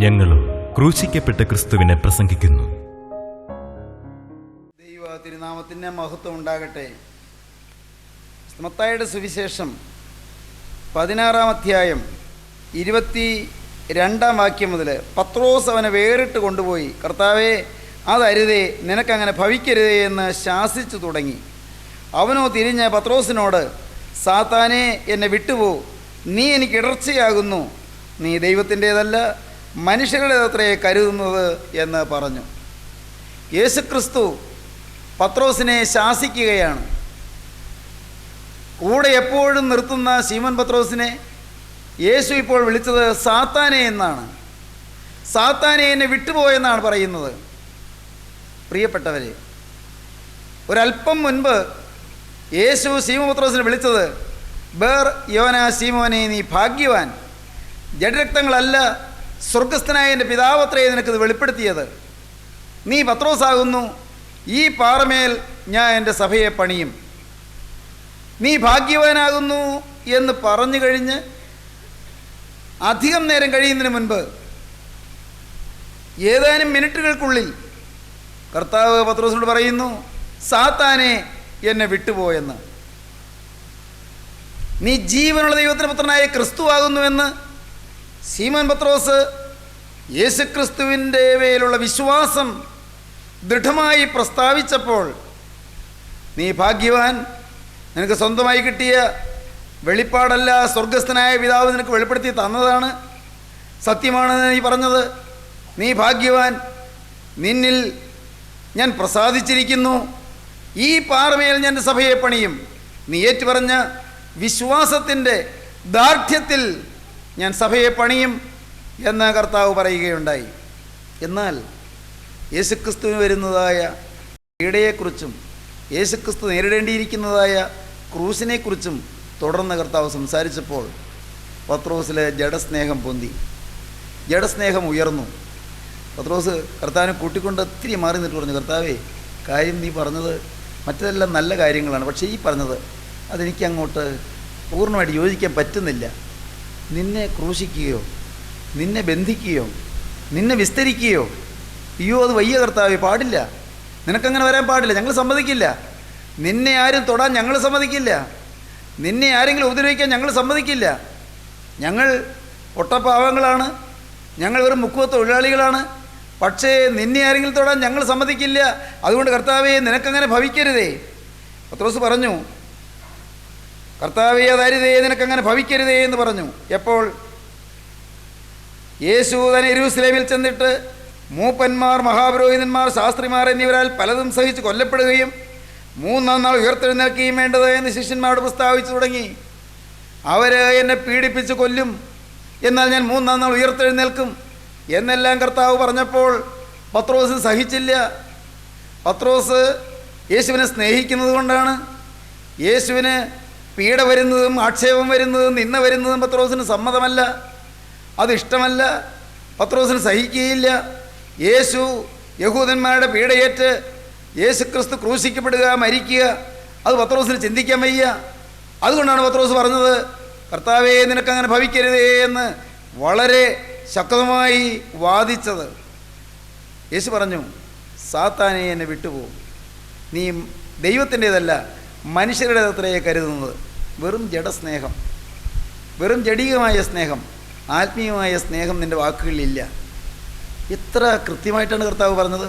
ഞങ്ങളും ക്രൂശിക്കപ്പെട്ട ക്രിസ്തുവിനെ പ്രസംഗിക്കുന്നു. ദൈവ തിരുനാമത്തിന് മഹത്വം ഉണ്ടാകട്ടെ. മത്തായിയുടെ സുവിശേഷം 16-ാം അധ്യായം 22-ാം വാക്യം മുതൽ പത്രോസ് അവനെ വേറിട്ട് കൊണ്ടുപോയി, കർത്താവേ, അതരുതേ, നിനക്കങ്ങനെ ഭവിക്കരുതേ എന്ന് ശാസിച്ചു തുടങ്ങി. അവനോ തിരിഞ്ഞ് പത്രോസിനോട്, സാത്താനെ, എന്നെ വിട്ടുപോ, നീ എനിക്ക് ഇടർച്ചയാകുന്നു, നീ ദൈവത്തിൻ്റേതല്ല മനുഷ്യരുടേതത്രേ കരുതുന്നത് എന്ന് പറഞ്ഞു. യേശുക്രിസ്തു പത്രോസിനെ ശാസിക്കുകയാണ്. കൂടെ എപ്പോഴും നിർത്തുന്ന ശീമോൻ പത്രോസിനെ യേശു ഇപ്പോൾ വിളിച്ചത് സാത്താനെ എന്നാണ്. സാത്താനെ, എന്നെ വിട്ടുപോയെന്നാണ് പറയുന്നത്. പ്രിയപ്പെട്ടവരെ, ഒരല്പം മുൻപ് യേശു ശീമോൻ പത്രോസിനെ വിളിച്ചത്, ബേർ യോനാ ശീമോനെ, നീ ഭാഗ്യവാൻ, ജഡരക്തങ്ങളല്ല സ്വർഗസ്ഥനായ എൻ്റെ പിതാവത്രേ നിനക്കിത് വെളിപ്പെടുത്തിയത്. നീ പത്രോസാകുന്നു, ഈ പാറമേൽ ഞാൻ എൻ്റെ സഭയെ പണിയും. നീ ഭാഗ്യവാനാകുന്നു എന്ന് പറഞ്ഞു കഴിഞ്ഞ് അധികം നേരം കഴിയുന്നതിന് മുൻപ് ഏതാനും മിനിറ്റുകൾക്കുള്ളിൽ കർത്താവ് പത്രോസിനോട് പറയുന്നു, സാത്താനെ, എന്നെ വിട്ടുപോയെന്ന്. നീ ജീവനുള്ള ദൈവത്തിൻ്റെ പുത്രനായ ക്രിസ്തുവാകുന്നുവെന്ന് ശീമോൻ പത്രോസ് യേശുക്രിസ്തുവിൻ്റെ മേലുള്ള വിശ്വാസം ദൃഢമായി പ്രസ്താവിച്ചപ്പോൾ, നീ ഭാഗ്യവാൻ, നിനക്ക് സ്വന്തമായി കിട്ടിയ വെളിപ്പാടല്ല, സ്വർഗസ്ഥനായ പിതാവ് നിനക്ക് വെളിപ്പെടുത്തി തന്നതാണ്, സത്യമാണെന്ന് നീ പറഞ്ഞത്. നീ ഭാഗ്യവാൻ, നിന്നിൽ ഞാൻ പ്രസാദിച്ചിരിക്കുന്നു, ഈ പാറമേൽ ഞാൻ സഭയെ പണിയും. നീ ഏറ്റുപറഞ്ഞ വിശ്വാസത്തിൻ്റെ ദാർഢ്യത്തിൽ ഞാൻ സഭയെ പണിയും എന്ന് കർത്താവ് പറയുകയുണ്ടായി. എന്നാൽ യേശുക്രിസ്തുവിന് വരുന്നതായ പീഡയെക്കുറിച്ചും യേശുക്രിസ്തു നേരിടേണ്ടിയിരിക്കുന്നതായ ക്രൂശിനെക്കുറിച്ചും തുടർന്ന് കർത്താവ് സംസാരിച്ചപ്പോൾ പത്രോസിലെ ജഡസ്നേഹം പൊന്തി, ജഡസ്നേഹം ഉയർന്നു. പത്രോസ് കർത്താവിനെ കൂട്ടിക്കൊണ്ട് ഒത്തിരി മാറി നിന്നിട്ട് പറഞ്ഞു, കർത്താവേ, കാര്യം നീ പറഞ്ഞത് മറ്റതെല്ലാം നല്ല കാര്യങ്ങളാണ്, പക്ഷേ ഈ പറഞ്ഞത് അതെനിക്ക് അങ്ങോട്ട് പൂർണ്ണമായിട്ട് യോജിക്കാൻ പറ്റുന്നില്ല. നിന്നെ ക്രൂശിക്കുകയോ നിന്നെ ബന്ധിക്കുകയോ നിന്നെ വിസ്തരിക്കുകയോ, അയ്യോ, അത് വയ്യ കർത്താവേ, പാടില്ല, നിനക്കങ്ങനെ വരാൻ പാടില്ല, ഞങ്ങൾ സമ്മതിക്കില്ല. നിന്നെ ആരും തൊടാൻ ഞങ്ങൾ സമ്മതിക്കില്ല, നിന്നെ ആരെങ്കിലും ഉപദ്രവിക്കാൻ ഞങ്ങൾ സമ്മതിക്കില്ല. ഞങ്ങൾ ഒട്ടപ്പാവങ്ങളാണ്, ഞങ്ങൾ വെറും മുക്കുവ തൊഴിലാളികളാണ്, പക്ഷേ നിന്നെ ആരെങ്കിലും തൊടാൻ ഞങ്ങൾ സമ്മതിക്കില്ല. അതുകൊണ്ട് കർത്താവേ, നിനക്കങ്ങനെ ഭവിക്കരുതേ. പത്രോസ് പറഞ്ഞു, കർത്താവേ, അതരുതേ, നിനക്കങ്ങനെ ഭവിക്കരുതേ എന്ന് പറഞ്ഞു. എപ്പോൾ യേശു തന്നെ യെരൂശലേമിൽ ചെന്നിട്ട് മൂപ്പന്മാർ, മഹാപുരോഹിതന്മാർ, ശാസ്ത്രിമാർ എന്നിവരാൽ പലതും സഹിച്ച് കൊല്ലപ്പെടുകയും 3-ാം നാൾ ഉയർത്തെഴുന്നേൽക്കുകയും വേണ്ടത് എന്ന് ശിഷ്യന്മാരോട് പ്രസ്താവിച്ചു തുടങ്ങി. അവർ എന്നെ പീഡിപ്പിച്ച് കൊല്ലും, എന്നാൽ ഞാൻ 3-ാം നാൾ ഉയർത്തെഴുന്നേൽക്കും എന്നെല്ലാം കർത്താവ് പറഞ്ഞപ്പോൾ പത്രോസിന് സഹിച്ചില്ല. പത്രോസ് യേശുവിനെ സ്നേഹിക്കുന്നത് കൊണ്ടാണ്. യേശുവിന് പീഡ വരുന്നതും ആക്ഷേപം വരുന്നതും നിന്ന വരുന്നതും പത്രോസിന് സമ്മതമല്ല, അതിഷ്ടമല്ല, പത്രോസിന് സഹിക്കുകയില്ല. യേശു യഹൂദന്മാരുടെ പീഡയേറ്റ് യേശുക്രിസ്തു ക്രൂശിക്കപ്പെടുക, മരിക്കുക, അത് പത്രോസിന് ചിന്തിക്കാൻ വയ്യ. അതുകൊണ്ടാണ് പത്രോസ് പറഞ്ഞത്, കർത്താവേ, നിനക്കങ്ങനെ ഭവിക്കരുതേ എന്ന് വളരെ ശക്തമായി വാദിച്ചത്. യേശു പറഞ്ഞു, സാത്താനെ, എന്നെ വിട്ടുപോകും, നീ ദൈവത്തിൻ്റേതല്ല മനുഷ്യരുടേതത്രേ കരുതുന്നത്. വെറും ജഡസ്നേഹം, വെറും ജഡികമായ സ്നേഹം, ആത്മീയമായ സ്നേഹം നിൻ്റെ വാക്കുകളിലില്ല. എത്ര കൃത്യമായിട്ടാണ് കർത്താവ് പറഞ്ഞത്,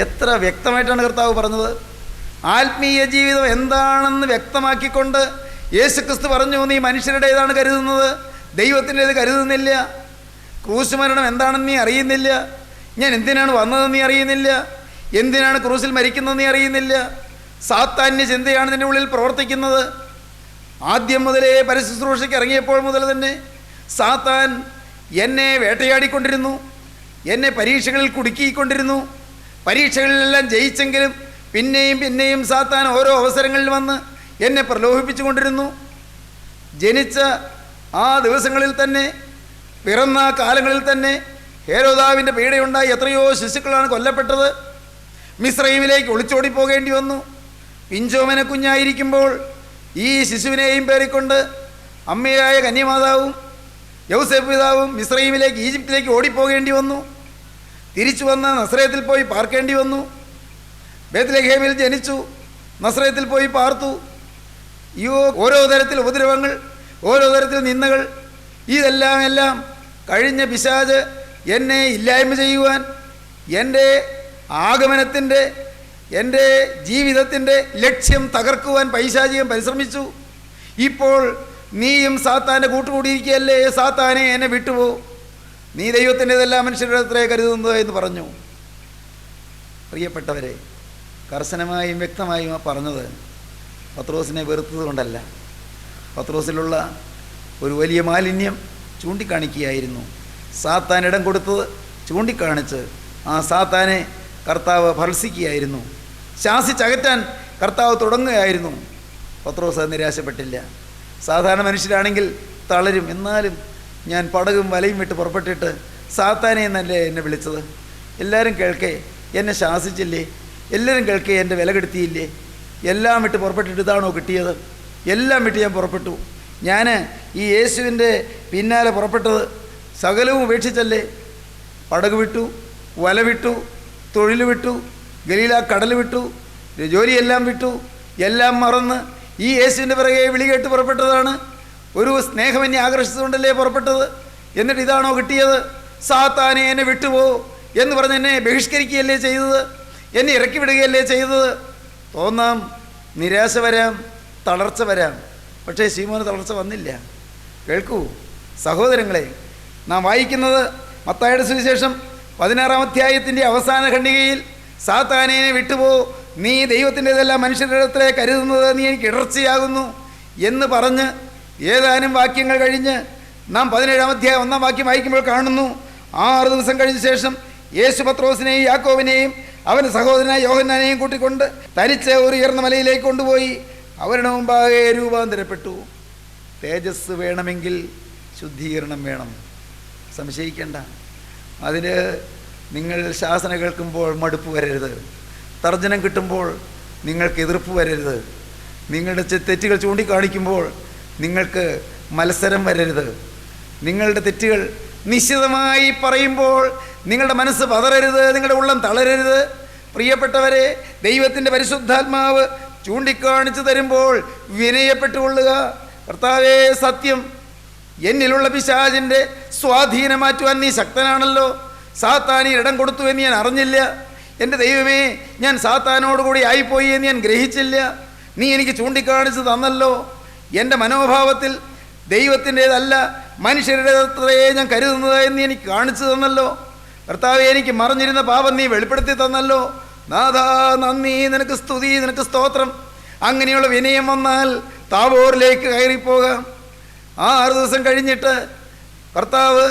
എത്ര വ്യക്തമായിട്ടാണ് കർത്താവ് പറഞ്ഞത്. ആത്മീയ ജീവിതം എന്താണെന്ന് വ്യക്തമാക്കിക്കൊണ്ട് യേശുക്രിസ്തു പറഞ്ഞു, നീ മനുഷ്യരുടേതാണ് കരുതുന്നത്, ദൈവത്തിൻ്റേത് കരുതുന്നില്ല. ക്രൂശ് മരണം എന്താണെന്ന് നീ അറിയുന്നില്ല, ഞാൻ എന്തിനാണ് വന്നതെന്ന് നീ അറിയുന്നില്ല, എന്തിനാണ് ക്രൂശിൽ മരിക്കുന്നതെന്ന് നീ അറിയുന്നില്ല. സാത്താന്യ ചിന്തയാണ് നിൻ്റെ ഉള്ളിൽ പ്രവർത്തിക്കുന്നത്. ആദ്യം മുതലേ പരശുശ്രൂഷയ്ക്ക് ഇറങ്ങിയപ്പോൾ മുതൽ തന്നെ സാത്താൻ എന്നെ വേട്ടയാടിക്കൊണ്ടിരുന്നു, എന്നെ പരീക്ഷകളിൽ കുടുക്കിക്കൊണ്ടിരുന്നു. പരീക്ഷകളിലെല്ലാം ജയിച്ചെങ്കിലും പിന്നെയും പിന്നെയും സാത്താൻ ഓരോ അവസരങ്ങളിൽ വന്ന് എന്നെ പ്രലോഭിപ്പിച്ചുകൊണ്ടിരുന്നു. ജനിച്ച ആ ദിവസങ്ങളിൽ തന്നെ, പിറന്ന കാലങ്ങളിൽ തന്നെ ഹേരോദാവിൻ്റെ പീഡയുണ്ടായി എത്രയോ ശിശുക്കളാണ് കൊല്ലപ്പെട്ടത്. മിസ്രയീമിലേക്ക് ഒളിച്ചോടി പോകേണ്ടി വന്നു. പിഞ്ചോമന കുഞ്ഞായിരിക്കുമ്പോൾ ഈ ശിശുവിനെയും പേറിക്കൊണ്ട് അമ്മയായ കന്യമാതാവും യൗസേപ്പ് പിതാവും മിസ്രയീമിലേക്ക്, ഈജിപ്തിലേക്ക് ഓടിപ്പോകേണ്ടി വന്നു. തിരിച്ചു വന്ന് നസ്രയത്തിൽ പോയി പാർക്കേണ്ടി വന്നു. ബേത്ലഹേമിൽ ജനിച്ചു, നസ്രയത്തിൽ പോയി പാർത്തു. ഓരോ തരത്തിൽ ഉപദ്രവങ്ങൾ, ഓരോ തരത്തിൽ നിന്ദകൾ, ഇതെല്ലാം കഴിഞ്ഞ പിശാച് എന്നെ ഇല്ലായ്മ ചെയ്യുവാൻ, എൻ്റെ ആഗമനത്തിൻ്റെ, എൻ്റെ ജീവിതത്തിൻ്റെ ലക്ഷ്യം തകർക്കുവാൻ പൈശാചികം പരിശ്രമിച്ചു. ഇപ്പോൾ നീയും സാത്താൻ്റെ കൂട്ടുകൂടിയിരിക്കുകയല്ലേ, സാത്താനെ എന്നെ വിട്ടുപോ, നീ ദൈവത്തിൻ്റെതെല്ലാം മനുഷ്യരുടെ അത്രേ കരുതുന്നത് എന്ന് പറഞ്ഞു. പ്രിയപ്പെട്ടവരെ, കർശനമായും വ്യക്തമായും ആ പറഞ്ഞത് പത്രോസിനെ വെറുത്തത് കൊണ്ടല്ല, പത്രോസിലുള്ള ഒരു വലിയ മാലിന്യം ചൂണ്ടിക്കാണിക്കുകയായിരുന്നു. സാത്താൻ ഇടം കൊടുത്തത് ചൂണ്ടിക്കാണിച്ച് ആ സാത്താനെ കർത്താവ് ഭർസിക്കുകയായിരുന്നു, ശാസിച്ചകറ്റാൻ കർത്താവ് തുടങ്ങുകയായിരുന്നു. പത്രോസ് അത് നിരാശപ്പെട്ടില്ല. സാധാരണ മനുഷ്യരാണെങ്കിൽ തളരും. എന്നാലും ഞാൻ പടകും വലയും വിട്ട് പുറപ്പെട്ടിട്ട് സാത്താനെ എന്നല്ലേ എന്നെ വിളിച്ചത്, എല്ലാവരും കേൾക്കേ എന്നെ ശാസിച്ചില്ലേ, എല്ലാവരും കേൾക്കേ എൻ്റെ വില കെടുത്തിയില്ലേ, എല്ലാം വിട്ട് പുറപ്പെട്ടിട്ട് ഇതാണോ കിട്ടിയത്? എല്ലാം വിട്ട് ഞാൻ പുറപ്പെട്ടു. ഞാൻ ഈ യേശുവിൻ്റെ പിന്നാലെ പുറപ്പെട്ടത് സകലവും ഉപേക്ഷിച്ചല്ലേ. പടക് വിട്ടു, വല വിട്ടു, തൊഴിൽ വിട്ടു, ഗലീല കടൽ വിട്ടു, ജോലിയെല്ലാം വിട്ടു, എല്ലാം മറന്ന് ഈ യേശുവിൻ്റെ പിറകെ വിളി കേട്ട് പുറപ്പെട്ടതാണ്. ഒരു സ്നേഹം എന്നെ ആകർഷിച്ചുകൊണ്ടല്ലേ പുറപ്പെട്ടത്. എന്നിട്ട് ഇതാണോ കിട്ടിയത്? സാത്താനെ എന്നെ വിട്ടുപോ എന്ന് പറഞ്ഞ് എന്നെ ബഹിഷ്കരിക്കുകയല്ലേ ചെയ്തത്, എന്നെ ഇറക്കി വിടുകയല്ലേ ചെയ്തത്. തോന്നാം, നിരാശ വരാം, തളർച്ച വരാം. പക്ഷേ ശീമോന് തളർച്ച വന്നില്ല. കേൾക്കൂ സഹോദരങ്ങളെ, നാം വായിക്കുന്നത് മത്തായിയുടെ സുവിശേഷം 16-ാം അധ്യായത്തിൻ്റെ അവസാന ഖണ്ഡികയിൽ സാത്താനെ വിട്ടുപോ, നീ ദൈവത്തിൻ്റെതെല്ലാം മനുഷ്യരുടെ അടുത്തേ കരുതുന്നത് നീ എനിക്ക് ഇടർച്ചയാകുന്നു എന്ന് പറഞ്ഞ് ഏതാനും വാക്യങ്ങൾ കഴിഞ്ഞ് നാം 17-ാം അധ്യായം 1-ാം വാക്യം വായിക്കുമ്പോൾ കാണുന്നു, 6 ദിവസം കഴിഞ്ഞ ശേഷം യേശു പത്രോസിനെയും യാക്കോബിനെയും അവൻ്റെ സഹോദരനായ യോഹന്നാനെയും കൂട്ടിക്കൊണ്ട് തനിച്ച് ഒരു ഉയർന്ന മലയിലേക്ക് കൊണ്ടുപോയി അവരുടെ മുമ്പാകെ രൂപാന്തരപ്പെട്ടു. തേജസ് വേണമെങ്കിൽ ശുദ്ധീകരണം വേണം, സംശയിക്കേണ്ട. അതിന് നിങ്ങൾ ശാസന കേൾക്കുമ്പോൾ മടുപ്പ് വരരുത്, തർജ്ജനം കിട്ടുമ്പോൾ നിങ്ങൾക്ക് എതിർപ്പ് വരരുത്, നിങ്ങളുടെ തെറ്റുകൾ ചൂണ്ടിക്കാണിക്കുമ്പോൾ നിങ്ങൾക്ക് മത്സരം വരരുത്, നിങ്ങളുടെ തെറ്റുകൾ നിശ്ചിതമായി പറയുമ്പോൾ നിങ്ങളുടെ മനസ്സ് പതറരുത്, നിങ്ങളുടെ ഉള്ളം തളരരുത്. പ്രിയപ്പെട്ടവരെ, ദൈവത്തിൻ്റെ പരിശുദ്ധാത്മാവ് ചൂണ്ടിക്കാണിച്ചു തരുമ്പോൾ വിനയപ്പെട്ടുകൊള്ളുക. കർത്താവേ, സത്യം, എന്നിലുള്ള പിശാചിൻ്റെ സ്വാധീനം മാറ്റുവാൻ നീ ശക്തനാണല്ലോ. സാത്താനി ഇടം കൊടുത്തു എന്ന് ഞാൻ അറിഞ്ഞില്ല. എൻ്റെ ദൈവമേ, ഞാൻ സാത്താനോടുകൂടി ആയിപ്പോയി എന്ന് ഞാൻ ഗ്രഹിച്ചില്ല. നീ എനിക്ക് ചൂണ്ടിക്കാണിച്ചു തന്നല്ലോ. എൻ്റെ മനോഭാവത്തിൽ ദൈവത്തിൻ്റേതല്ല മനുഷ്യരുടേതത്രേ ഞാൻ കരുതുന്നത് എന്ന് എനിക്ക് കാണിച്ചു തന്നല്ലോ. കർത്താവേ, എനിക്ക് മറഞ്ഞിരുന്ന പാപം നീ വെളിപ്പെടുത്തി തന്നല്ലോ. നാഥാ, നന്ദി, നിനക്ക് സ്തുതി, നിനക്ക് സ്തോത്രം. അങ്ങനെയുള്ള വിനയം വന്നാൽ താബോറിലേക്ക് കയറിപ്പോകാം. 6 ദിവസം കഴിഞ്ഞിട്ട് കർത്താവ്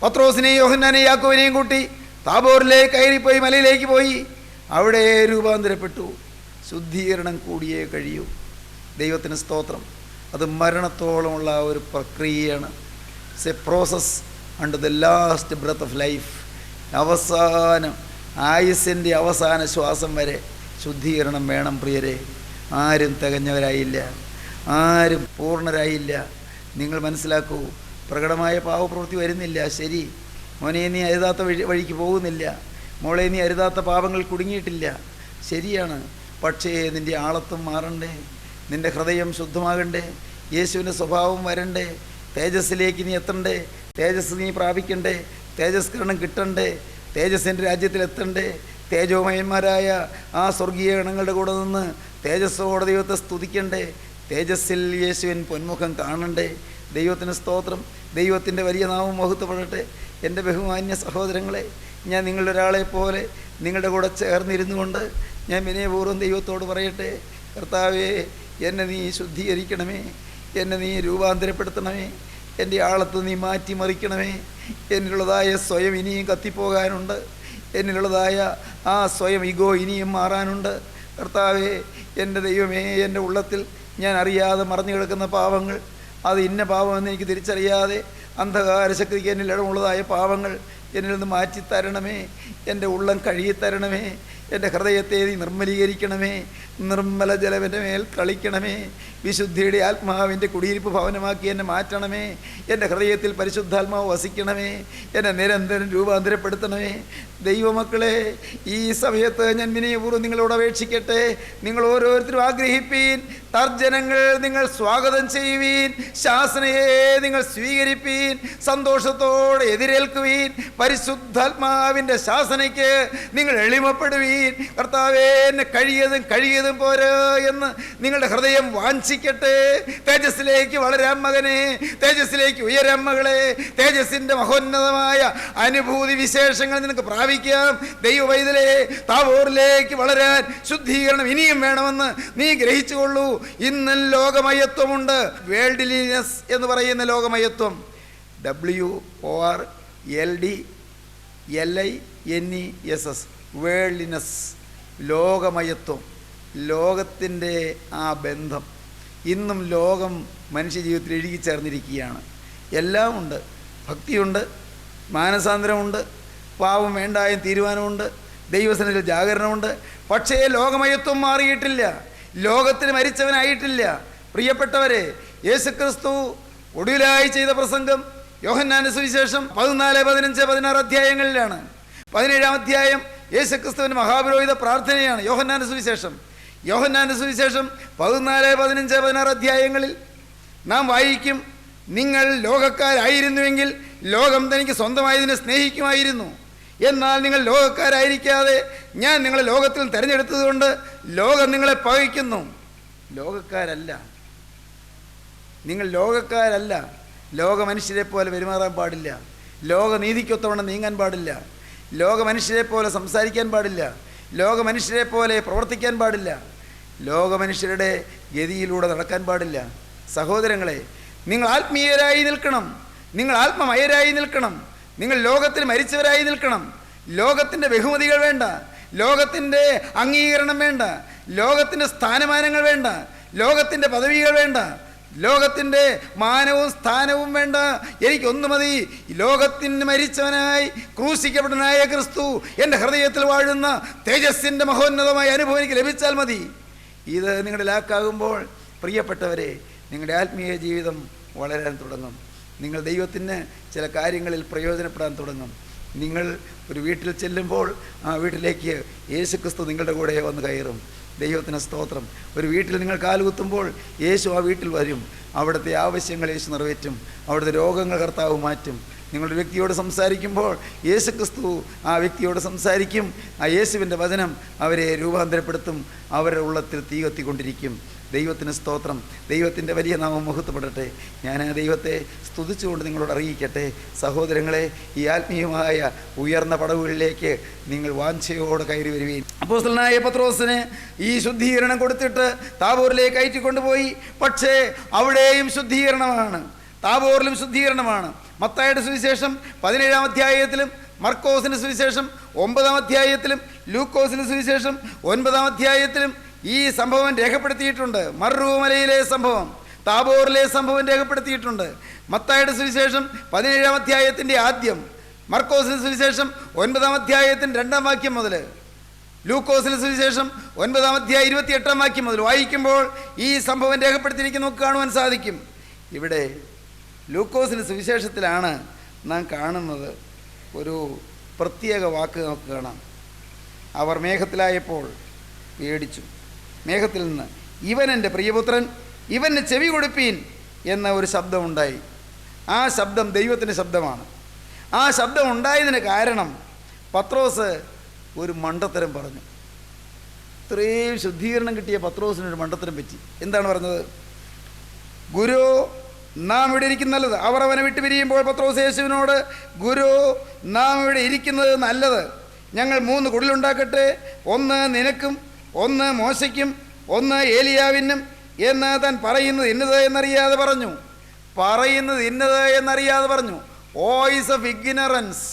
പത്രോസിനെയും യോഹന്നാനെയും യാക്കോബിനെയും കൂട്ടി താബോറിലേക്ക് കയറിപ്പോയി, മലയിലേക്ക് പോയി. അവിടെ രൂപാന്തരപ്പെട്ടു. ശുദ്ധീകരണം കൂടിയേ കഴിയൂ. ദൈവത്തിന് സ്തോത്രം. അത് മരണത്തോളമുള്ള ഒരു പ്രക്രിയയാണ്. It's a process under the last breath of life. അവസാനം ആയുസ്സിൻ്റെ അവസാന ശ്വാസം വരെ ശുദ്ധീകരണം വേണം. പ്രിയരെ, ആരും തികഞ്ഞവരായില്ല, ആരും പൂർണ്ണരായില്ല. നിങ്ങൾ മനസ്സിലാക്കൂ, പ്രകടമായ പാവപ്രവൃത്തി വരുന്നില്ല, ശരി. മോനെ, നീ അരുതാത്ത വഴിക്ക് പോകുന്നില്ല. മോളെ, നീ അരുതാത്ത പാപങ്ങൾ കുടുങ്ങിയിട്ടില്ല, ശരിയാണ്. പക്ഷേ നിൻ്റെ ആളത്വം മാറണ്ടേ, നിൻ്റെ ഹൃദയം ശുദ്ധമാകണ്ടേ, യേശുവിൻ്റെ സ്വഭാവം വരണ്ടേ, തേജസ്സിലേക്ക് നീ എത്തണ്ടേ, തേജസ് നീ പ്രാപിക്കണ്ടേ, തേജസ്കരണം കിട്ടണ്ടേ, തേജസ്സിൻ്റെ രാജ്യത്തിലെത്തണ്ടേ, തേജോമയന്മാരായ ആ സ്വർഗീയ ഗണങ്ങളുടെ കൂടെ നിന്ന് തേജസ്സോടെ ദൈവത്തെ സ്തുതിക്കണ്ടേ, തേജസ്സിൽ യേശുവിൻ പൊന്മുഖം കാണണ്ടേ. ദൈവത്തിന് സ്തോത്രം. ദൈവത്തിൻ്റെ വലിയ നാമം മഹത്വപ്പെടട്ടെ. എൻ്റെ ബഹുമാന്യ സഹോദരങ്ങളെ, ഞാൻ നിങ്ങളുടെ ഒരാളെ പോലെ നിങ്ങളുടെ കൂടെ ചേർന്നിരുന്നു കൊണ്ട് ഞാൻ വിനയപൂർവ്വം ദൈവത്തോട് പറയട്ടെ, കർത്താവേ, എന്നെ നീ ശുദ്ധീകരിക്കണമേ, എന്നെ നീ രൂപാന്തരപ്പെടുത്തണമേ, എൻ്റെ ആളത്ത് നീ മാറ്റിമറിക്കണമേ. എന്നിലുള്ളതായ സ്വയം ഇനിയും കത്തിപ്പോകാനുണ്ട്, എന്നിലുള്ളതായ ആ സ്വയം ഇഗോ ഇനിയും മാറാനുണ്ട്. കർത്താവേ, എൻ്റെ ദൈവമേ, എൻ്റെ ഉള്ളത്തിൽ ഞാൻ അറിയാതെ മറഞ്ഞു കിടക്കുന്ന പാവങ്ങൾ, അത് ഇന്ന പാപമെന്ന് എനിക്ക് തിരിച്ചറിയാതെ അന്ധകാര ശക്തിക്ക് എന്നിൽ ഇടമുള്ളതായ പാവങ്ങൾ എന്നിൽ നിന്ന് മാറ്റിത്തരണമേ. എൻ്റെ ഉള്ളം കഴുകിത്തരണമേ. എൻ്റെ ഹൃദയത്തെ നീ നിർമ്മലീകരിക്കണമേ. നിർമ്മല ജലവൻ്റെ മേൽ കളിക്കണമേ. വിശുദ്ധിയുടെ ആത്മാവിൻ്റെ കുടിയിരിപ്പ് ഭവനമാക്കി എന്നെ മാറ്റണമേ. എൻ്റെ ഹൃദയത്തിൽ പരിശുദ്ധാത്മാവ് വസിക്കണമേ. എന്നെ നിരന്തരം രൂപാന്തരപ്പെടുത്തണമേ. ദൈവമക്കളെ, ഈ സമയത്ത് ഞാൻ വിനയപൂർവ്വം നിങ്ങളോട് അപേക്ഷിക്കട്ടെ. നിങ്ങൾ ഓരോരുത്തരും ആഗ്രഹിപ്പീൻ, തർജ്ജനങ്ങൾ നിങ്ങൾ സ്വാഗതം ചെയ്യുവീൻ, ശാസനയെ നിങ്ങൾ സ്വീകരിപ്പീൻ, സന്തോഷത്തോടെ എതിരേൽക്കുവീൻ. പരിശുദ്ധാത്മാവിൻ്റെ ശാസനയ്ക്ക് നിങ്ങൾ എളിമപ്പെടുവീൻ. കർത്താവേ, എന്നെ കഴിയതും പോരാ എന്ന് നിങ്ങളുടെ ഹൃദയം വാഞ്ചിക്കട്ടെ. തേജസ്സിലേക്ക് വളരാം മകനെ, തേജസ്സിലേക്ക് ഉയരാം മകളെ. തേജസ്സിൻ്റെ മഹോന്നതമായ അനുഭൂതി വിശേഷങ്ങൾ നിനക്ക് പ്രാപിക്കാം. ദൈവവൈതലേ, താബോറിലേക്ക് വളരാൻ ശുദ്ധീകരണം ഇനിയും വേണമെന്ന് നീ ഗ്രഹിച്ചുകൊള്ളൂ. ഇന്ന് ലോകമയത്വമുണ്ട്, വേൾഡ്ലിനെസ് എന്ന് പറയുന്ന ലോകമയത്വം. WORLDLINESS, worldliness, ലോകമയത്വം. ലോകത്തിൻ്റെ ആ ബന്ധം ഇന്നും ലോകം മനുഷ്യജീവിതത്തിൽ ഇഴുകിച്ചേർന്നിരിക്കുകയാണ്. എല്ലാം ഉണ്ട്. ഭക്തിയുണ്ട്, മാനസാന്തരമുണ്ട്, പാവം വേണ്ടായും തീരുമാനമുണ്ട്, ദൈവസന്നിധിയിൽ ജാഗരണമുണ്ട്. പക്ഷേ ലോകമയത്വം മാറിയിട്ടില്ല, ലോകത്തിന് മരിച്ചവനായിട്ടില്ല. പ്രിയപ്പെട്ടവരെ, യേശുക്രിസ്തു ഒടുവിലായി ചെയ്ത പ്രസംഗം യോഹന്നാന്റെ സുവിശേഷം 14, 15, 16 അധ്യായങ്ങളിലാണ്. 17-ാം അധ്യായം യേശുക്രിസ്തുവിൻ്റെ മഹാപുരോഹിത പ്രാർത്ഥനയാണ്. യോഹന്നാന്റെ സുവിശേഷം 14, 15, 16 അധ്യായങ്ങളിൽ നാം വായിക്കും, നിങ്ങൾ ലോകക്കാരായിരുന്നുവെങ്കിൽ ലോകം തനിക്ക് സ്വന്തമായതിനെ സ്നേഹിക്കുമായിരുന്നു. എന്നാൽ നിങ്ങൾ ലോകക്കാരായിരിക്കാതെ ഞാൻ നിങ്ങളെ ലോകത്തിൽ തിരഞ്ഞെടുത്തതുകൊണ്ട് ലോകം നിങ്ങളെ പകയ്ക്കുന്നു. ലോകക്കാരല്ല, നിങ്ങൾ ലോകക്കാരല്ല. ലോക മനുഷ്യരെ പോലെ പെരുമാറാൻ പാടില്ല. ലോക നീതിക്കൊത്തവണ്ണം നീങ്ങാൻ പാടില്ല. ലോക മനുഷ്യരെ പോലെ സംസാരിക്കാൻ പാടില്ല. ലോക മനുഷ്യരെ പോലെ പ്രവർത്തിക്കാൻ പാടില്ല. ലോക മനുഷ്യരുടെ ഗതിയിലൂടെ നടക്കാൻ പാടില്ല. സഹോദരങ്ങളെ, നിങ്ങൾ ആത്മീയരായി നിൽക്കണം, നിങ്ങൾ ആത്മമയരായി നിൽക്കണം, നിങ്ങൾ ലോകത്തിന് മരിച്ചവരായി നിൽക്കണം. ലോകത്തിൻ്റെ ബഹുമതികൾ വേണ്ട, ലോകത്തിൻ്റെ അംഗീകരണം വേണ്ട, ലോകത്തിൻ്റെ സ്ഥാനമാനങ്ങൾ വേണ്ട, ലോകത്തിൻ്റെ പദവികൾ വേണ്ട, ലോകത്തിൻ്റെ മാനവും സ്ഥാനവും വേണ്ട. എനിക്കൊന്നു മതി, ലോകത്തിന് മരിച്ചവനായി ക്രൂശിക്കപ്പെട്ടവനായ ക്രിസ്തു എൻ്റെ ഹൃദയത്തിൽ വാഴുന്ന തേജസ്സിൻ്റെ മഹോന്നതമായ അനുഭവം എനിക്ക് ലഭിച്ചാൽ മതി. ഇത് നിങ്ങളുടെ ലാക്കാകുമ്പോൾ പ്രിയപ്പെട്ടവരെ, നിങ്ങളുടെ ആത്മീയ ജീവിതം വളരാൻ തുടങ്ങും. നിങ്ങൾ ദൈവത്തിന് ചില കാര്യങ്ങളിൽ പ്രയോജനപ്പെടാൻ തുടങ്ങും. നിങ്ങൾ ഒരു വീട്ടിൽ ചെല്ലുമ്പോൾ ആ വീട്ടിലേക്ക് യേശുക്രിസ്തു നിങ്ങളുടെ കൂടെ വന്ന് കയറും. ദൈവത്തിന് സ്തോത്രം. ഒരു വീട്ടിൽ നിങ്ങൾ കാലുകുത്തുമ്പോൾ യേശു ആ വീട്ടിൽ വരും. അവിടുത്തെ ആവശ്യങ്ങൾ യേശു നിറവേറ്റും. അവിടുത്തെ രോഗങ്ങൾ കർത്താവ് മാറ്റും. നിങ്ങളുടെ വ്യക്തിയോട് സംസാരിക്കുമ്പോൾ യേശുക്രിസ്തു ആ വ്യക്തിയോട് സംസാരിക്കും. ആ യേശുവിൻ്റെ വചനം അവരെ രൂപാന്തരപ്പെടുത്തും. അവരുടെ ഉള്ളത്തിൽ തീ കത്തിക്കൊണ്ടിരിക്കും. ദൈവത്തിന് സ്തോത്രം. ദൈവത്തിൻ്റെ വലിയ നാമം മഹത്വപ്പെടട്ടെ. ഞാൻ ആ ദൈവത്തെ സ്തുതിച്ചുകൊണ്ട് നിങ്ങളോട് അറിയിക്കട്ടെ. സഹോദരങ്ങളെ, ഈ ആത്മീയമായ ഉയർന്ന പടവുകളിലേക്ക് നിങ്ങൾ വാഞ്ചയോടെ കയറി വരുവീൻ. അപ്പോസ്തലനായ പത്രോസിന് ഈ ശുദ്ധീകരണം കൊടുത്തിട്ട് താബോറിലേക്ക് കയറ്റിക്കൊണ്ടുപോയി. പക്ഷേ അവിടെയും ശുദ്ധീകരണമാണ്, താബോറിലും ശുദ്ധീകരണമാണ്. മത്തായിയുടെ സുവിശേഷം 17-ാം അധ്യായത്തിലും, മർക്കോസിൻ്റെ സുവിശേഷം 9-ാം അധ്യായത്തിലും, ലൂക്കോസിൻ്റെ സുവിശേഷം 9-ാം അധ്യായത്തിലും ഈ സംഭവം രേഖപ്പെടുത്തിയിട്ടുണ്ട്. മർറൂമലയിലെ സംഭവം, താബോറിലെ സംഭവം രേഖപ്പെടുത്തിയിട്ടുണ്ട്. മത്തായിയുടെ സുവിശേഷം 17-ാം അധ്യായത്തിൻ്റെ ആദ്യം, മർക്കോസിൻ്റെ സുവിശേഷം 9-ാം അധ്യായത്തിൻ്റെ 2-ാം വാക്യം മുതൽ, ലൂക്കോസിൻ്റെ സുവിശേഷം 9-ാം അധ്യായം 28-ാം വാക്യം മുതൽ വായിക്കുമ്പോൾ ഈ സംഭവം രേഖപ്പെടുത്തിയിരിക്കുന്ന നമുക്ക് കാണുവാൻ സാധിക്കും. ഇവിടെ ലൂക്കോസിൻ്റെ സുവിശേഷത്തിലാണ് നാം കാണുന്നത് ഒരു പ്രത്യേക വാക്ക് നമുക്ക് കാണാം. അവർ മേഘത്തിലായപ്പോൾ പേടിച്ചു. മേഘത്തിൽ നിന്ന് ഇവൻ എൻ്റെ പ്രിയപുത്രൻ, ഇവന് ചെവി കൊടുപ്പീൻ എന്ന ഒരു ശബ്ദമുണ്ടായി. ആ ശബ്ദം ദൈവത്തിൻ്റെ ശബ്ദമാണ്. ആ ശബ്ദം ഉണ്ടായതിന് കാരണം പത്രോസ് ഒരു മണ്ടത്തരം പറഞ്ഞു. ഇത്രയും ശുദ്ധീകരണം കിട്ടിയ പത്രോസിനൊരു മണ്ടത്തരം പറ്റി. എന്താണ് പറഞ്ഞത്? ഗുരു, നാം ഇവിടെ ഇരിക്കുന്നത് നല്ലത്. അവർ അവനെ വിട്ടു പിരിയുമ്പോൾ പത്രോസ് യേശുവിനോട്, ഗുരു, നാം ഇവിടെ ഇരിക്കുന്നത് നല്ലത്. ഞങ്ങൾ 3 കുടിലുണ്ടാക്കട്ടെ, ഒന്ന് നിനക്കും, ഒന്ന് മോശയ്ക്കും, ഒന്ന് ഏലിയാവിനും എന്ന് താൻ പറയുന്നത് ഇന്നത് എന്നറിയാതെ പറഞ്ഞു. Voice of ignorance.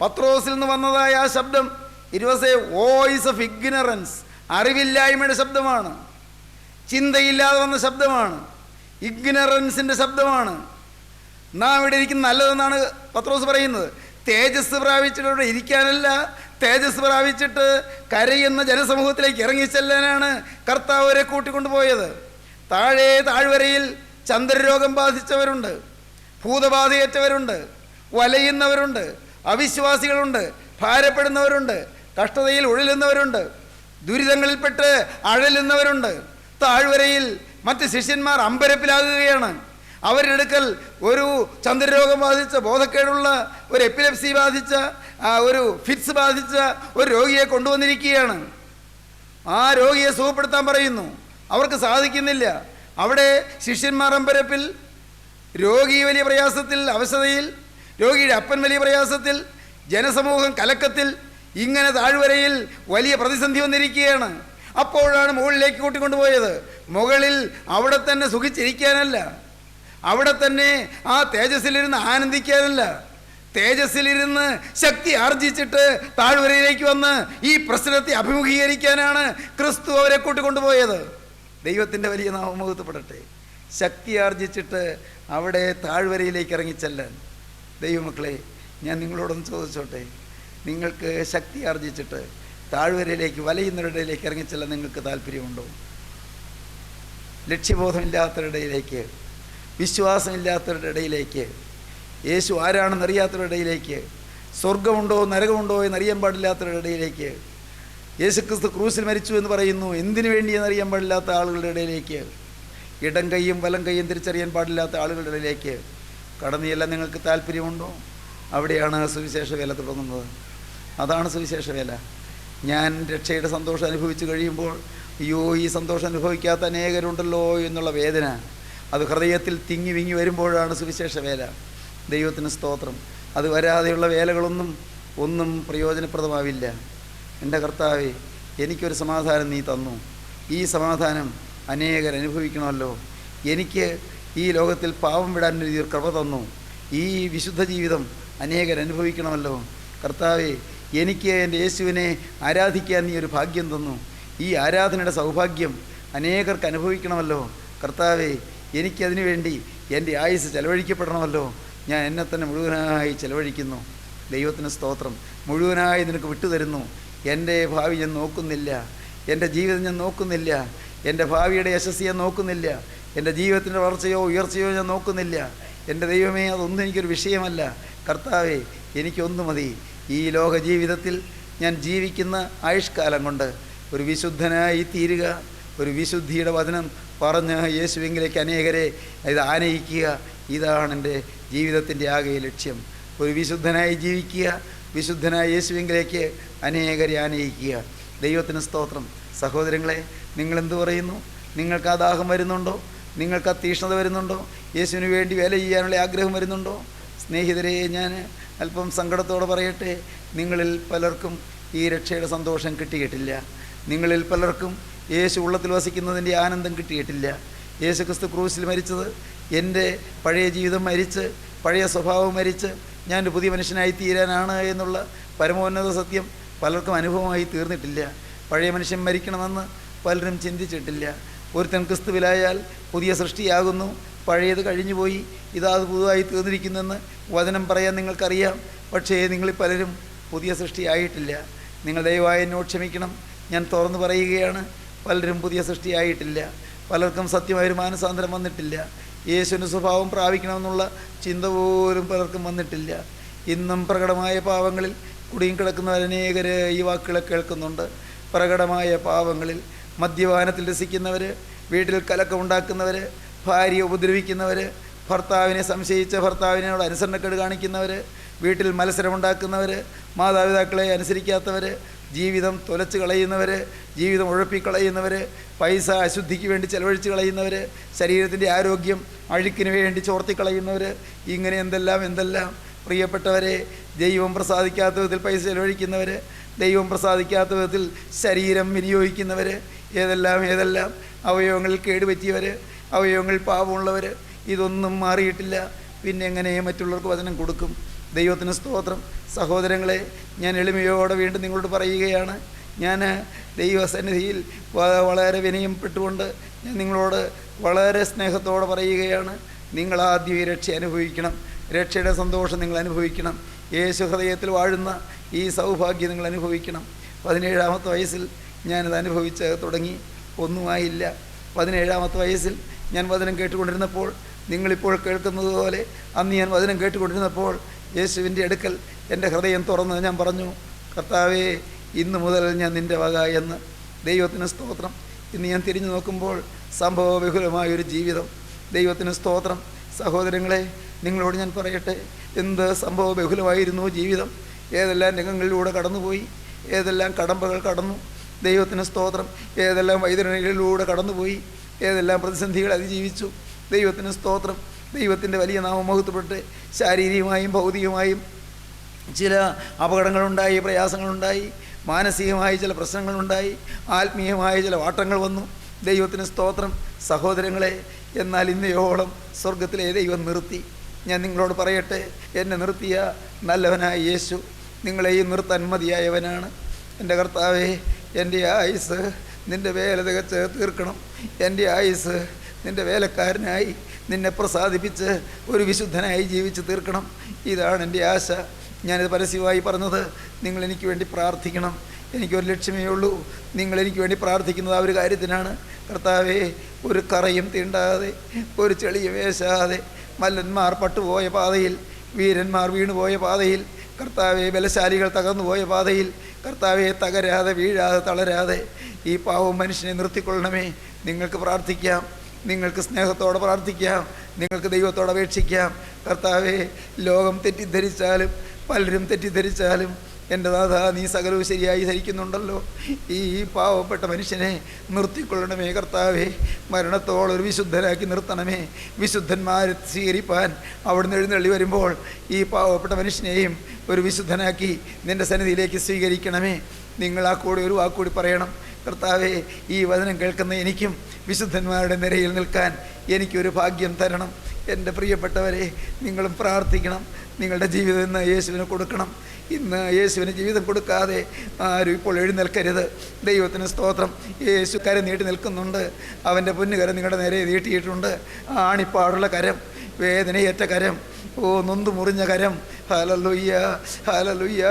പത്രോസിൽ നിന്ന് വന്നതായ ആ ശബ്ദം it was a voice of ignorance. അറിവില്ലായ്മയുടെ ശബ്ദമാണ്, ചിന്തയില്ലാതെ വന്ന ശബ്ദമാണ്, ഇഗ്നറൻസിൻ്റെ ശബ്ദമാണ്. നാം ഇവിടെ ഇരിക്കുന്ന നല്ലതെന്നാണ് പത്രോസ് പറയുന്നത്. തേജസ് പ്രാപിച്ചിട്ട് ഇരിക്കാനല്ല, തേജസ് പ്രാപിച്ചിട്ട് കരയുന്ന ജനസമൂഹത്തിലേക്ക് ഇറങ്ങിച്ചെല്ലാനാണ് കർത്താവ് അവരെ കൂട്ടിക്കൊണ്ടുപോയത്. താഴ്വരയിൽ ചന്ദ്രരോഗം ബാധിച്ചവരുണ്ട്, ഭൂതബാധയേറ്റവരുണ്ട്, വലയുന്നവരുണ്ട്, അവിശ്വാസികളുണ്ട്, ഭാരപ്പെടുന്നവരുണ്ട്, കഷ്ടതയിൽ ഉഴലുന്നവരുണ്ട്, ദുരിതങ്ങളിൽപ്പെട്ട് അഴലുന്നവരുണ്ട്. താഴ്വരയിൽ മറ്റ് ശിഷ്യന്മാർ അമ്പരപ്പിലാകുകയാണ്. അവരുടെ അടുക്കൽ ഒരു ചന്ദ്രരോഗം ബാധിച്ച, ബോധക്കേടുള്ള, ഒരു എപ്പിലെപ്സി ബാധിച്ച, ഒരു ഫിറ്റ്സ് ബാധിച്ച ഒരു രോഗിയെ കൊണ്ടുവന്നിരിക്കുകയാണ്. ആ രോഗിയെ സുഖപ്പെടുത്താൻ പറയുന്നു. അവർക്ക് സാധിക്കുന്നില്ല. അവിടെ ശിഷ്യന്മാർ അമ്പരപ്പിൽ, രോഗി വലിയ പ്രയാസത്തിൽ, അവശതയിൽ, രോഗിയുടെ അപ്പൻ വലിയ പ്രയാസത്തിൽ, ജനസമൂഹം കലക്കത്തിൽ, ഇങ്ങനെ താഴ്വരയിൽ വലിയ പ്രതിസന്ധി വന്നിരിക്കുകയാണ്. അപ്പോഴാണ് മുകളിലേക്ക് കൂട്ടിക്കൊണ്ടുപോയത്. മുകളിൽ അവിടെ തന്നെ സുഖിച്ചിരിക്കാനല്ല, അവിടെ തന്നെ ആ തേജസ്സിലിരുന്ന് ആനന്ദിക്കാനല്ല, തേജസ്സിലിരുന്ന് ശക്തി ആർജിച്ചിട്ട് താഴ്വരയിലേക്ക് വന്ന് ഈ പ്രശ്നത്തെ അഭിമുഖീകരിക്കാനാണ് ക്രിസ്തു അവരെ കൂട്ടിക്കൊണ്ടുപോയത്. ദൈവത്തിൻ്റെ വലിയ നാമം മഹത്വപ്പെടട്ടെ. ശക്തി ആർജിച്ചിട്ട് അവിടെ താഴ്വരയിലേക്ക് ഇറങ്ങിച്ചെല്ലാൻ. ദൈവമക്കളെ, ഞാൻ നിങ്ങളോടൊന്ന് ചോദിച്ചോട്ടെ, നിങ്ങൾക്ക് ശക്തി ആർജിച്ചിട്ട് താഴ്വരയിലേക്ക്, വലയുന്നവരുടെ ഇടയിലേക്ക് ഇറങ്ങിച്ചെല്ലാൻ നിങ്ങൾക്ക് താല്പര്യമുണ്ടോ? ലക്ഷ്യബോധമില്ലാത്തവരുടെ ഇടയിലേക്ക്, വിശ്വാസമില്ലാത്തവരുടെ ഇടയിലേക്ക്, യേശു ആരാണെന്ന് അറിയാത്തവരുടെ ഇടയിലേക്ക്, സ്വർഗമുണ്ടോ നരകമുണ്ടോ എന്നറിയാൻ പാടില്ലാത്തവരുടെ ഇടയിലേക്ക്, യേശുക്രിസ്തു ക്രൂസിൽ മരിച്ചു എന്ന് പറയുന്നു എന്തിനു വേണ്ടി എന്നറിയാൻ പാടില്ലാത്ത ആളുകളുടെ ഇടയിലേക്ക്, ഇടം കൈയും വലം കൈയും തിരിച്ചറിയാൻ പാടില്ലാത്ത ആളുകളുടെ ഇടയിലേക്ക് കടന്നുചെല്ലാൻ നിങ്ങൾക്ക് താല്പര്യമുണ്ടോ? അവിടെയാണ് സുവിശേഷ വേല തുടങ്ങുന്നത്. അതാണ് സുവിശേഷ വേല. ഞാൻ രക്ഷയുടെ സന്തോഷം അനുഭവിച്ചു കഴിയുമ്പോൾ അയ്യോ, ഈ സന്തോഷം അനുഭവിക്കാത്ത അനേകരുണ്ടല്ലോ എന്നുള്ള വേദന അത് ഹൃദയത്തിൽ തിങ്ങി വിങ്ങി വരുമ്പോഴാണ് സുവിശേഷ വേല. ദൈവത്തിന് സ്തോത്രം. അത് വരാതെയുള്ള വേലകളൊന്നും പ്രയോജനപ്രദമാവില്ല. എൻ്റെ കർത്താവേ, എനിക്കൊരു സമാധാനം നീ തന്നു. ഈ സമാധാനം അനേകർ അനുഭവിക്കണമല്ലോ. എനിക്ക് ഈ ലോകത്തിൽ പാവം വിടാൻ നീ കൃപ തന്നു. ഈ വിശുദ്ധ ജീവിതം അനേകർ അനുഭവിക്കണമല്ലോ. കർത്താവേ, എനിക്ക് എൻ്റെ യേശുവിനെ ആരാധിക്കാൻ നീ ഒരു ഭാഗ്യം തന്നു. ഈ ആരാധനയുടെ സൗഭാഗ്യം അനേകർക്ക് അനുഭവിക്കണമല്ലോ. കർത്താവേ, എനിക്കതിനു വേണ്ടി എൻ്റെ ആയുസ് ചെലവഴിക്കപ്പെടണമല്ലോ. ഞാൻ എന്നെ തന്നെ മുഴുവനായി ചെലവഴിക്കുന്നു. ദൈവത്തിന് സ്തോത്രം. മുഴുവനായി നിനക്ക് വിട്ടുതരുന്നു. എൻ്റെ ഭാവി ഞാൻ നോക്കുന്നില്ല, എൻ്റെ ജീവിതം ഞാൻ നോക്കുന്നില്ല, എൻ്റെ ഭാവിയുടെ യശസ്സ് ഞാൻ നോക്കുന്നില്ല, എൻ്റെ ജീവിതത്തിൻ്റെ വളർച്ചയോ ഉയർച്ചയോ ഞാൻ നോക്കുന്നില്ല. എൻ്റെ ദൈവമേ, അതൊന്നും എനിക്കൊരു വിഷയമല്ല. കർത്താവേ, എനിക്കൊന്നു മതി. ഈ ലോക ജീവിതത്തിൽ ഞാൻ ജീവിക്കുന്ന ആയുഷ്കാലം കൊണ്ട് ഒരു വിശുദ്ധനായി തീരുക, ഒരു വിശുദ്ധിയുടെ വചനം പറഞ്ഞ് യേശുവിലേക്ക് അനേകരെ ഇത് ആനയിക്കുക. ഇതാണ് എൻ്റെ ജീവിതത്തിൻ്റെ ആകെ ലക്ഷ്യം. ഒരു വിശുദ്ധനായി ജീവിക്കുക, വിശുദ്ധനായ യേശുവിലേക്ക് അനേകരെ ആനയിക്കുക. ദൈവത്തിന് സ്തോത്രം. സഹോദരങ്ങളെ, നിങ്ങളെന്ത് പറയുന്നു? നിങ്ങൾക്ക് ആ ദാഹം വരുന്നുണ്ടോ? നിങ്ങൾക്ക് ആ തീഷ്ണത വരുന്നുണ്ടോ? യേശുവിന് വേണ്ടി വേല ചെയ്യാനുള്ള ആഗ്രഹം വരുന്നുണ്ടോ? സ്നേഹിതരെ, ഞാൻ അല്പം സങ്കടത്തോടെ പറയട്ടെ, നിങ്ങളിൽ പലർക്കും ഈ രക്ഷയുടെ സന്തോഷം കിട്ടിയിട്ടില്ല. നിങ്ങളിൽ പലർക്കും യേശു ഉള്ളത്തിൽ വസിക്കുന്നതിൻ്റെ ആനന്ദം കിട്ടിയിട്ടില്ല. യേശു ക്രിസ്തു ക്രൂസിൽ മരിച്ചത് എൻ്റെ പഴയ ജീവിതം മരിച്ച്, പഴയ സ്വഭാവം മരിച്ച് ഞാനൊരു പുതിയ മനുഷ്യനായി തീരാനാണ് എന്നുള്ള പരമോന്നത സത്യം പലർക്കും അനുഭവമായി തീർന്നിട്ടില്ല. പഴയ മനുഷ്യൻ മരിക്കണമെന്ന് പലരും ചിന്തിച്ചിട്ടില്ല. ഒരുത്തൻ ക്രിസ്തുവിലായാൽ പുതിയ സൃഷ്ടിയാകുന്നു, പഴയത് കഴിഞ്ഞുപോയി, ഇതാത് പുതുതായി തീർന്നിരിക്കുന്നെന്ന് വചനം പറയാൻ നിങ്ങൾക്കറിയാം. പക്ഷേ നിങ്ങളിൽ പലരും പുതിയ സൃഷ്ടിയായിട്ടില്ല. നിങ്ങൾ ദയവായി എന്നോട് ക്ഷമിക്കണം, ഞാൻ തുറന്നു പറയുകയാണ്. പലരും പുതിയ സൃഷ്ടിയായിട്ടില്ല. പലർക്കും സത്യമായൊരു മാനസാന്തരം വന്നിട്ടില്ല. യേശുവിൻ്റെ സ്വഭാവം പ്രാപിക്കണമെന്നുള്ള ചിന്ത പോലും പലർക്കും വന്നിട്ടില്ല. ഇന്നും പ്രകടമായ പാവങ്ങളിൽ കുടുങ്ങി കിടക്കുന്നവർ അനേകർ ഈ വാക്കുകളെ കേൾക്കുന്നുണ്ട്. പ്രകടമായ പാവങ്ങളിൽ മദ്യപാനത്തിൽ രസിക്കുന്നവർ, വീട്ടിൽ കലക്കമുണ്ടാക്കുന്നവർ, ഭാര്യയെ ഉപദ്രവിക്കുന്നവർ, ഭർത്താവിനെ സംശയിച്ച ഭർത്താവിനോട് അനുസരണക്കേട് കാണിക്കുന്നവർ, വീട്ടിൽ മത്സരമുണ്ടാക്കുന്നവർ, മാതാപിതാക്കളെ അനുസരിക്കാത്തവർ, ജീവിതം തുലച്ച് കളയുന്നവർ, ജീവിതം ഉഴപ്പിക്കളയുന്നവർ, പൈസ അശുദ്ധിക്ക് വേണ്ടി ചെലവഴിച്ച് കളയുന്നവർ, ശരീരത്തിൻ്റെ ആരോഗ്യം അഴുക്കിന് വേണ്ടി ചോർത്തിക്കളയുന്നവർ, ഇങ്ങനെ എന്തെല്ലാം പ്രിയപ്പെട്ടവരെ, ദൈവം പ്രസാദിക്കാത്ത വിധത്തിൽ പൈസ ചെലവഴിക്കുന്നവർ, ദൈവം പ്രസാദിക്കാത്ത വിധത്തിൽ ശരീരം വിനിയോഗിക്കുന്നവർ, ഏതെല്ലാം അവയവങ്ങളിൽ കേടുപറ്റിയവർ, അവയവങ്ങളിൽ പാപമുള്ളവർ, ഇതൊന്നും മാറിയിട്ടില്ല. പിന്നെ എങ്ങനെ മറ്റുള്ളവർക്ക് വചനം കൊടുക്കും? ദൈവത്തിന് സ്തോത്രം. സഹോദരങ്ങളെ, ഞാൻ എളിമയോടെ വീണ്ടും നിങ്ങളോട് പറയുകയാണ്. ഞാൻ ദൈവസന്നിധിയിൽ വളരെ വിനയപ്പെട്ടുകൊണ്ട് ഞാൻ നിങ്ങളോട് വളരെ സ്നേഹത്തോടെ പറയുകയാണ്. നിങ്ങളാദ്യം ഈ രക്ഷ അനുഭവിക്കണം. രക്ഷയുടെ സന്തോഷം നിങ്ങൾ അനുഭവിക്കണം. യേശു ഹൃദയത്തിൽ വാഴുന്ന ഈ സൗഭാഗ്യം നിങ്ങൾ അനുഭവിക്കണം. 17-ാമത്തെ വയസ്സിൽ ഞാനത് അനുഭവിച്ച് തുടങ്ങി, ഒന്നുമായില്ല. 17-ാമത്തെ വയസ്സിൽ ഞാൻ വചനം കേട്ടുകൊണ്ടിരുന്നപ്പോൾ, നിങ്ങളിപ്പോൾ കേൾക്കുന്നത് പോലെ അന്ന് ഞാൻ വചനം കേട്ടുകൊണ്ടിരുന്നപ്പോൾ യേശുവിൻ്റെ അടുക്കൽ എൻ്റെ ഹൃദയം തുറന്ന് ഞാൻ പറഞ്ഞു, കർത്താവേ, ഇന്ന് മുതൽ ഞാൻ നിൻ്റെ വക എന്ന്. ദൈവത്തിന് സ്തോത്രം. ഇന്ന് ഞാൻ തിരിഞ്ഞു നോക്കുമ്പോൾ സംഭവബഹുലമായൊരു ജീവിതം. ദൈവത്തിന് സ്തോത്രം. സഹോദരങ്ങളെ, നിങ്ങളോട് ഞാൻ പറയട്ടെ, എന്ത് സംഭവബഹുലമായിരുന്നു ജീവിതം. ഏതെല്ലാം രംഗങ്ങളിലൂടെ കടന്നുപോയി, ഏതെല്ലാം കടമ്പകൾ കടന്നു. ദൈവത്തിന് സ്തോത്രം. ഏതെല്ലാം വൈതരണികളിലൂടെ കടന്നുപോയി, ഏതെല്ലാം പ്രതിസന്ധികൾ അതിജീവിച്ചു. ദൈവത്തിന് സ്തോത്രം. ദൈവത്തിൻ്റെ വലിയ നാമം മഹത്വപ്പെട്ട് ശാരീരികമായും ഭൗതികമായും ചില അപകടങ്ങളുണ്ടായി, പ്രയാസങ്ങളുണ്ടായി, മാനസികമായി ചില പ്രശ്നങ്ങളുണ്ടായി, ആത്മീയമായ ചില വാട്ടങ്ങൾ വന്നു. ദൈവത്തിന് സ്തോത്രം. സഹോദരങ്ങളെ, എന്നാൽ ഇന്നയോളം സ്വർഗത്തിലെ ദൈവം നിർത്തി. ഞാൻ നിങ്ങളോട് പറയട്ടെ, എന്നെ നിർത്തിയ നല്ലവനായ യേശു നിങ്ങളെയും നിർത്താൻ മതിയായവനാണ്. എൻ്റെ കർത്താവേ, എൻ്റെ ആയുസ് നിൻ്റെ വേല തികച്ച് തീർക്കണം. എൻ്റെ ആയുസ് നിൻ്റെ വേലക്കാരനായി നിന്നെ പ്രസാദിപ്പിച്ച് ഒരു വിശുദ്ധനായി ജീവിച്ച് തീർക്കണം. ഇതാണ് എൻ്റെ ആശ. ഞാനിത് പരസ്യമായി പറഞ്ഞത് നിങ്ങളെനിക്ക് വേണ്ടി പ്രാർത്ഥിക്കണം. എനിക്കൊരു ലക്ഷ്യമേ ഉള്ളൂ, നിങ്ങളെനിക്ക് വേണ്ടി പ്രാർത്ഥിക്കുന്നത് ആ ഒരു കാര്യത്തിനാണ്. കർത്താവേ, ഒരു കറയും തീണ്ടാതെ, ഒരു ചെളിയും വേശാതെ, മല്ലന്മാർ പട്ടുപോയ പാതയിൽ, വീരന്മാർ വീണുപോയ പാതയിൽ, കർത്താവെ, ബലശാലികൾ തകർന്നുപോയ പാതയിൽ, കർത്താവെ, തകരാതെ വീഴാതെ തളരാതെ ഈ പാവം മനുഷ്യനെ നിർത്തിക്കൊള്ളണമേ. നിങ്ങൾക്ക് പ്രാർത്ഥിക്കാം, നിങ്ങൾക്ക് സ്നേഹത്തോടെ പ്രാർത്ഥിക്കാം, നിങ്ങൾക്ക് ദൈവത്തോട് അപേക്ഷിക്കാം. കർത്താവെ, ലോകം തെറ്റിദ്ധരിച്ചാലും പലരും തെറ്റിദ്ധരിച്ചാലും എൻ്റെ നാഥ, നീ സകലവും ശരിയായി ധരിക്കുന്നുണ്ടല്ലോ. ഈ പാവപ്പെട്ട മനുഷ്യനെ നിർത്തിക്കൊള്ളണമേ കർത്താവേ. മരണത്തോളം ഒരു വിശുദ്ധരാക്കി നിർത്തണമേ. വിശുദ്ധന്മാരെ സ്വീകരിപ്പാൻ അവിടുന്ന് എഴുന്നള്ളി വരുമ്പോൾ ഈ പാവപ്പെട്ട മനുഷ്യനെയും ഒരു വിശുദ്ധനാക്കി നിൻ്റെ സന്നിധിയിലേക്ക് സ്വീകരിക്കണമേ. നിങ്ങൾ ആ കൂടി ഒരു വാക്കുകൂടി പറയണം. കർത്താവേ, ഈ വചനം കേൾക്കുന്ന എനിക്കും വിശുദ്ധന്മാരുടെ നിരയിൽ നിൽക്കാൻ എനിക്കൊരു ഭാഗ്യം തരണം. എൻ്റെ പ്രിയപ്പെട്ടവരെ, നിങ്ങളും പ്രാർത്ഥിക്കണം. നിങ്ങളുടെ ജീവിതം ഇന്ന് യേശുവിന് കൊടുക്കണം. ഇന്ന് യേശുവിന് ജീവിതം കൊടുക്കാതെ ആരും ഇപ്പോൾ എഴുന്നേൽക്കരുത്. ദൈവത്തിന് സ്തോത്രം. യേശു കരം നീട്ടി നിൽക്കുന്നുണ്ട്. അവൻ്റെ പൊന്നുകരം നിങ്ങളുടെ നേരെ നീട്ടിയിട്ടുണ്ട്. ആണിപ്പാടുള്ള കരം, വേദനയേറ്റ കരം, നൊന്തു മുറിഞ്ഞ കരം. Hallelujah, hallelujah.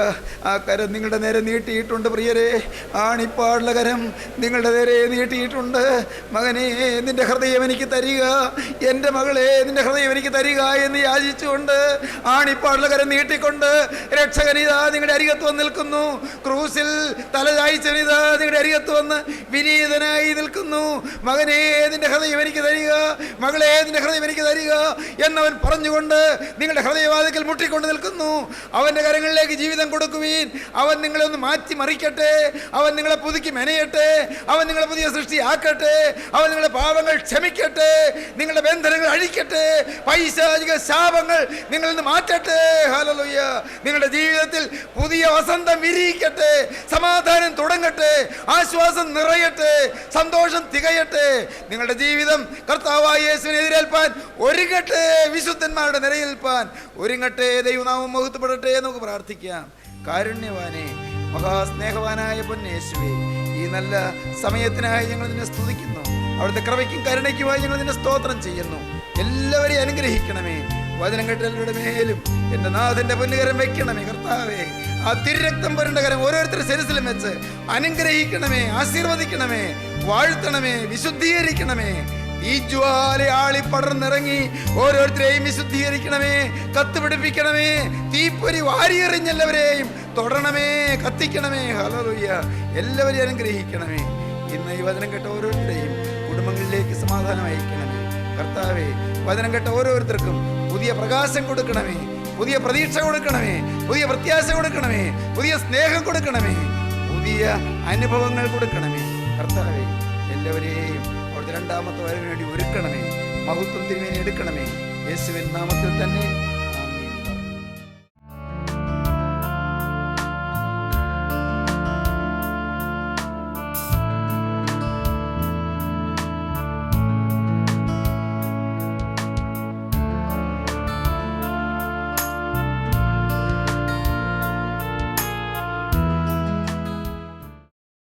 ആ കരം നിങ്ങളുടെ നേരെ നീട്ടിയിട്ടുണ്ട് പ്രിയരെ. ആണിപ്പാടുള്ള കരം നിങ്ങളുടെ നേരെ നീട്ടിയിട്ടുണ്ട്. മകനെ, നിൻ്റെ ഹൃദയം എനിക്ക് തരിക, എൻ്റെ മകളെ, നിൻ്റെ ഹൃദയം എനിക്ക് തരിക എന്ന് യാചിച്ചുകൊണ്ട് ആണിപ്പാടുള്ള കരം നീട്ടിക്കൊണ്ട് രക്ഷകനിതാ നിങ്ങളുടെ അരികത്ത് വന്ന് നിൽക്കുന്നു. ക്രൂസിൽ തലചായ്ച്ചവനിതാ നിങ്ങളുടെ അരികത്ത് വന്ന് വിനീതനായി നിൽക്കുന്നു. മകനെ, നിൻ്റെ ഹൃദയം എനിക്ക് തരിക, മകളെ, നിൻ്റെ ഹൃദയം എനിക്ക് തരിക എന്നവൻ പറഞ്ഞുകൊണ്ട് നിങ്ങളുടെ ഹൃദയവാതിക്കൽ മുട്ടിക്കൊണ്ട് നിൽക്കുന്നു. അവൻ്റെ കരങ്ങളിലേക്ക് ജീവിതം കൊടുക്കുവീൻ. അവൻ നിങ്ങളെ ഒന്ന് മാറ്റി മറിക്കട്ടെ. അവൻ നിങ്ങളെ പുതുക്കി മെനയട്ടെ. അവൻ നിങ്ങളെ പുതിയ സൃഷ്ടിയാക്കട്ടെ. അവൻ നിങ്ങളുടെ പാപങ്ങൾ ക്ഷമിക്കട്ടെ. നിങ്ങളുടെ ബന്ധനങ്ങൾ അഴിക്കട്ടെ. പൈശാചിക ശാപങ്ങൾ നിങ്ങളിൽ നിന്ന് മാറ്റട്ടെ. ഹല്ലേലൂയ. നിങ്ങളുടെ ജീവിതത്തിൽ പുതിയ വസന്തം വിരിയിക്കട്ടെ. സമാധാനം തുടങ്ങട്ടെ. ആശ്വാസം നിറയട്ടെ. സന്തോഷം തികയട്ടെ. നിങ്ങളുടെ ജീവിതം കർത്താവായ യേശുവിനെ എതിരേൽപ്പാൻ ഒരുങ്ങട്ടെ. വിശുദ്ധന്മാരുടെ നിരയിൽപ്പാൻ ഒരുങ്ങട്ടെ. ദൈവനാമം മഹത്വപ്പെടട്ടെ. നമുക്ക് പ്രാർത്ഥിക്കാം. കാരുണ്യവാനെ, മഹാസ്നേഹവാനായ പൊന്നേശുവേ, ഈ നല്ല സമയത്തിനായി ഞങ്ങൾ നിന്നെ സ്തുതിക്കുന്നു. അവിടുത്തെ കൃപയ്ക്കും കരുണയ്ക്കുമായി ഞങ്ങൾ നിന്നെ സ്തോത്രം ചെയ്യുന്നു. എല്ലാവരെയും അനുഗ്രഹിക്കണമേ. വചനം കേട്ടവരുടെ മേലും എൻ്റെ നാഥൻ്റെ പൊന്നുകരം വെക്കണമേ. കർത്താവേ, ആ തിരുരക്തം പുരണ്ട കരം ഓരോരുത്തരുടെ ശിരസിലും വെച്ച് അനുഗ്രഹിക്കണമേ, ആശീർവദിക്കണമേ, വാഴ്ത്തണമേ, വിശുദ്ധീകരിക്കണമേ. ഈ ജ്വാല ആളി പടർന്നിറങ്ങി ഓരോരുത്തരെയും വിശുദ്ധീകരിക്കണമേ, കത്തുപിടിപ്പിക്കണമേ. തീപ്പൊരി വാരിയെറിഞ്ഞെല്ലാവരെയും തൊടണമേ, കത്തിക്കണമേ. ഹല്ലേലൂയ. എല്ലാവരെയും അനുഗ്രഹിക്കണമേ. ഇന്ന് ഈ വചനം കേട്ട ഓരോരുത്തരെയും കുടുംബങ്ങളിലേക്ക് സമാധാനം അയക്കണമേ. കർത്താവേ, വചനം കേട്ട ഓരോരുത്തർക്കും പുതിയ പ്രകാശം കൊടുക്കണമേ, പുതിയ പ്രതീക്ഷ കൊടുക്കണമേ, പുതിയ പ്രത്യാശ കൊടുക്കണമേ, പുതിയ സ്നേഹം കൊടുക്കണമേ, പുതിയ അനുഭവങ്ങൾ കൊടുക്കണമേ. കർത്താവേ, എല്ലാവരെയും അവിടുത്തെ രണ്ടാമത്തെ വരവിന് വേണ്ടി ഒരുക്കണമേ. മഹത്വം തിരുമേനി എടുക്കണമേ. യേശുവിൻ നാമത്തിൽ തന്നെ